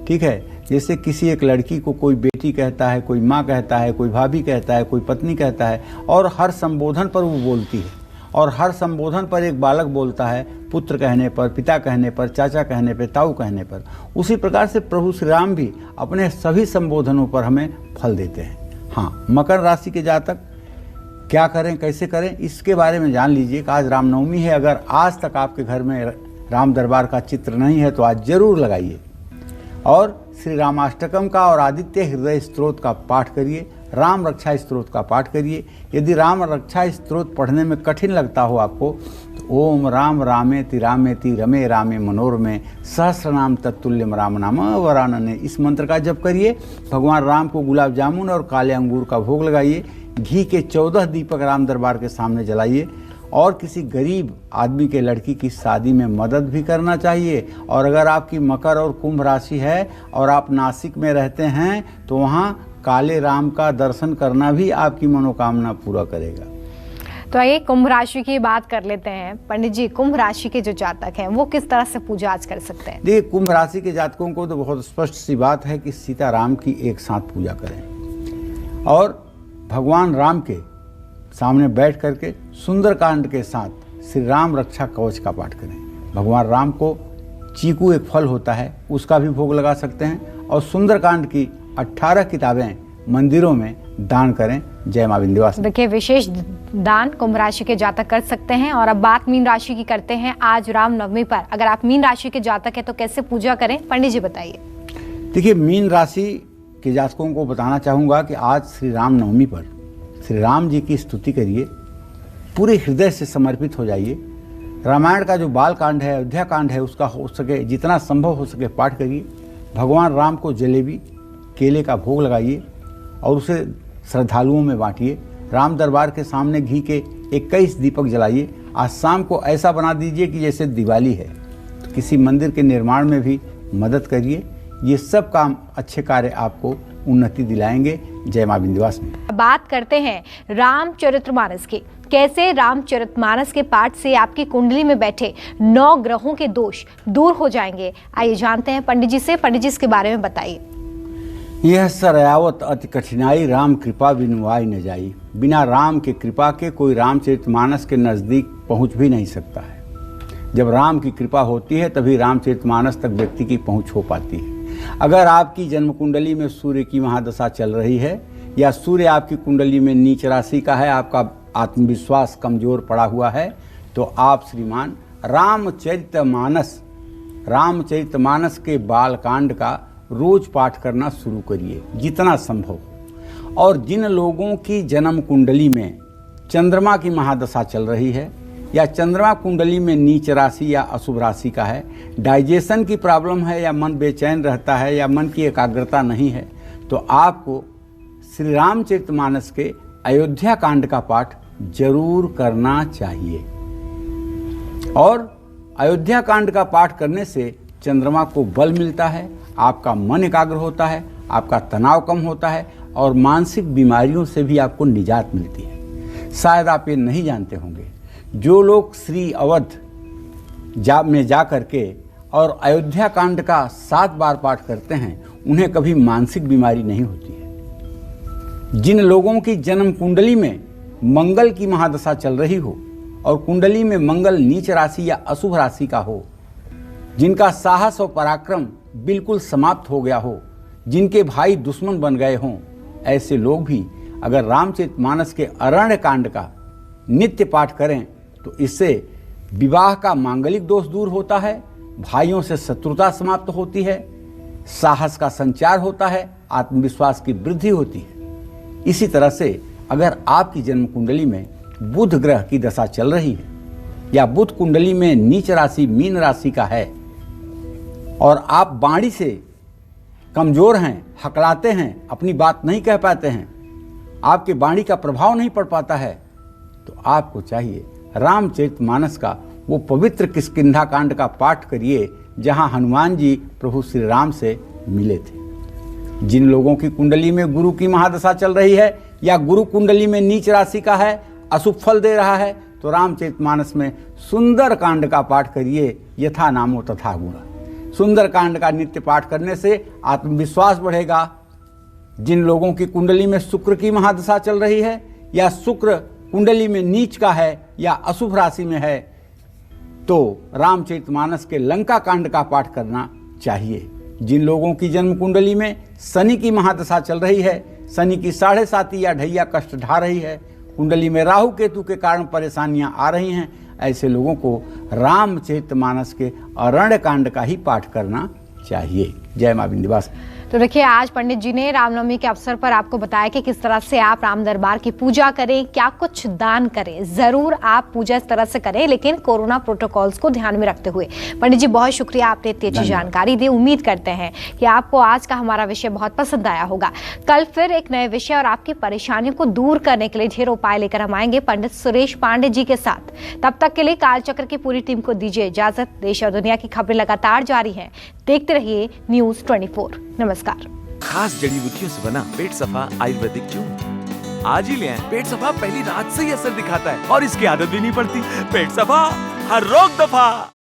ठीक है, जैसे किसी एक लड़की को कोई बेटी कहता है, कोई माँ कहता है, कोई भाभी कहता है, कोई पत्नी कहता है, और हर संबोधन पर वो बोलती है, और हर संबोधन पर एक बालक बोलता है, पुत्र कहने पर, पिता कहने पर, चाचा कहने पर, ताऊ कहने पर। उसी प्रकार से प्रभु श्री राम भी अपने सभी संबोधनों पर हमें फल देते हैं। हाँ, मकर राशि के जातक क्या करें, कैसे करें, इसके बारे में जान लीजिए कि आज रामनवमी है। अगर आज तक आपके घर में राम दरबार का चित्र नहीं है तो आज जरूर लगाइए, और श्री रामाष्टकम का और आदित्य हृदय स्तोत्र का पाठ करिए, राम रक्षा स्तोत्र का पाठ करिए। यदि राम रक्षा स्तोत्र पढ़ने में कठिन लगता हो आपको, तो ओम राम रामेति रामेति रमे रामे मनोरमे सहस्रनाम तत्तुल्यम राम नाम वरानने, इस मंत्र का जप करिए। भगवान राम को गुलाब जामुन और काले अंगूर का भोग लगाइए। घी के 14 दीपक राम दरबार के सामने जलाइए। और किसी गरीब आदमी के लड़की की शादी में मदद भी करना चाहिए। और अगर आपकी मकर और कुंभ राशि है और आप नासिक में रहते हैं तो वहाँ काले राम का दर्शन करना भी आपकी मनोकामना पूरा करेगा। तो आइए कुंभ राशि की बात कर लेते हैं। पंडित जी, कुंभ राशि के जो जातक हैं वो किस तरह से पूजा आज कर सकते हैं? देखिए, कुंभ राशि के जातकों को तो बहुत स्पष्ट सी बात है कि सीताराम की एक साथ पूजा करें और भगवान राम के सामने बैठ करके सुंदरकांड के साथ श्री राम रक्षा कवच का पाठ करें। भगवान राम को चीकू एक फल होता है, उसका भी भोग लगा सकते हैं। और सुंदरकांड की 18 किताबें मंदिरों में दान करें। जय मां विंध्यवासिनी। देखिए, विशेष दान कुंभ राशि के जातक कर सकते हैं। और अब बात मीन राशि की करते हैं। आज रामनवमी पर अगर आप मीन राशि के जातक हैं तो कैसे पूजा करें, पंडित जी बताइए। देखिए, मीन राशि के जातकों को बताना चाहूँगा कि आज श्री रामनवमी पर श्री राम जी की स्तुति करिए, पूरे हृदय से समर्पित हो जाइए। रामायण का जो बाल कांड है, अयोध्या कांड है, उसका हो सके जितना संभव हो सके पाठ करिए। भगवान राम को जलेबी केले का भोग लगाइए और उसे श्रद्धालुओं में बांटिए। राम दरबार के सामने घी के 21 दीपक जलाइए। आज शाम को ऐसा बना दीजिए कि जैसे दिवाली है। तो किसी मंदिर के निर्माण में भी मदद करिए। ये सब काम अच्छे कार्य आपको उन्नति दिलाएंगे। जय मां विंध्यवासिनी। बात करते हैं रामचरितमानस की। कैसे रामचरितमानस के पाठ से आपकी कुंडली में बैठे 9 ग्रहों के दोष दूर हो जाएंगे, आइए जानते हैं पंडित जी से। पंडित जी इसके बारे में बताइए। यह सरयावत अति कठिनाई, राम कृपा बिनु आय न जाई। बिना राम के कृपा के कोई रामचरितमानस के नजदीक पहुंच भी नहीं सकता है। जब राम की कृपा होती है तभी रामचरितमानस तक व्यक्ति की पहुंच हो पाती है। अगर आपकी जन्म कुंडली में सूर्य की महादशा चल रही है या सूर्य आपकी कुंडली में नीच राशि का है, आपका आत्मविश्वास कमजोर पड़ा हुआ है, तो आप श्रीमान रामचरितमानस के बालकांड का रोज पाठ करना शुरू करिए जितना संभव हो। और जिन लोगों की जन्म कुंडली में चंद्रमा की महादशा चल रही है या चंद्रमा कुंडली में नीच राशि या अशुभ राशि का है, डाइजेशन की प्रॉब्लम है या मन बेचैन रहता है या मन की एकाग्रता नहीं है, तो आपको श्री रामचरितमानस के अयोध्या कांड का पाठ जरूर करना चाहिए। और अयोध्या कांड का पाठ करने से चंद्रमा को बल मिलता है, आपका मन एकाग्र होता है, आपका तनाव कम होता है और मानसिक बीमारियों से भी आपको निजात मिलती है। शायद आप ये नहीं जानते होंगे, जो लोग श्री अवध में जा करके और अयोध्या कांड का 7 बार पाठ करते हैं, उन्हें कभी मानसिक बीमारी नहीं होती है। जिन लोगों की जन्म कुंडली में मंगल की महादशा चल रही हो और कुंडली में मंगल नीच राशि या अशुभ राशि का हो, जिनका साहस और पराक्रम बिल्कुल समाप्त हो गया हो, जिनके भाई दुश्मन बन गए हों, ऐसे लोग भी अगर रामचरितमानस के अरण्य कांड का नित्य पाठ करें तो इससे विवाह का मांगलिक दोष दूर होता है, भाइयों से शत्रुता समाप्त होती है, साहस का संचार होता है, आत्मविश्वास की वृद्धि होती है। इसी तरह से अगर आपकी जन्म कुंडली में बुध ग्रह की दशा चल रही है या बुध कुंडली में नीच राशि मीन राशि का है और आप वाणी से कमजोर हैं, हकलाते हैं, अपनी बात नहीं कह पाते हैं, आपके वाणी का प्रभाव नहीं पड़ पाता है, तो आपको चाहिए रामचरितमानस का वो पवित्र किष्किंधा कांड का पाठ करिए जहां हनुमान जी प्रभु श्री राम से मिले थे। जिन लोगों की कुंडली में गुरु की महादशा चल रही है या गुरु कुंडली में नीच राशि का है, अशुभ फल दे रहा है, तो रामचरितमानस में सुंदर कांड का पाठ करिए, यथा नामो तथा गुण। सुंदरकांड का नित्य पाठ करने से आत्मविश्वास बढ़ेगा। जिन लोगों की कुंडली में शुक्र की महादशा चल रही है या शुक्र कुंडली में नीच का है या अशुभ राशि में है, तो रामचरितमानस के लंका कांड का पाठ करना चाहिए। जिन लोगों की जन्म कुंडली में शनि की महादशा चल रही है, शनि की 7.5 या ढैया कष्ट ढा रही है, कुंडली में राहु केतु के कारण परेशानियां आ रही हैं, ऐसे लोगों को रामचरितमानस के अरण्य कांड का ही पाठ करना चाहिए। जय मां विंध्यवासिनी। तो देखिए, आज पंडित जी ने रामनवमी के अवसर पर आपको बताया कि किस तरह से आप राम दरबार की पूजा करें, क्या कुछ दान करें। जरूर आप पूजा इस तरह से करें, लेकिन कोरोना प्रोटोकॉल्स को ध्यान में रखते हुए। पंडित जी, बहुत शुक्रिया, आपने इतनी अच्छी जानकारी दी। उम्मीद करते हैं कि आपको आज का हमारा विषय बहुत पसंद आया होगा। कल फिर एक नए विषय और आपकी परेशानियों को दूर करने के लिए ढेर उपाय लेकर हम आएंगे पंडित सुरेश पांडे जी के साथ। तब तक के लिए कालचक्र की पूरी टीम को दीजिए इजाजत। देश और दुनिया की खबरें लगातार जारी हैं, देखते रहिए न्यूज़ 24। नमस्कार। खास जड़ी बूटियों से बना पेट सफा आयुर्वेदिक चूर्ण आज ही ले आएं। पेट सफा पहली रात से ही असर दिखाता है और इसकी आदत भी नहीं पड़ती। पेट सफा, हर रोग दफा।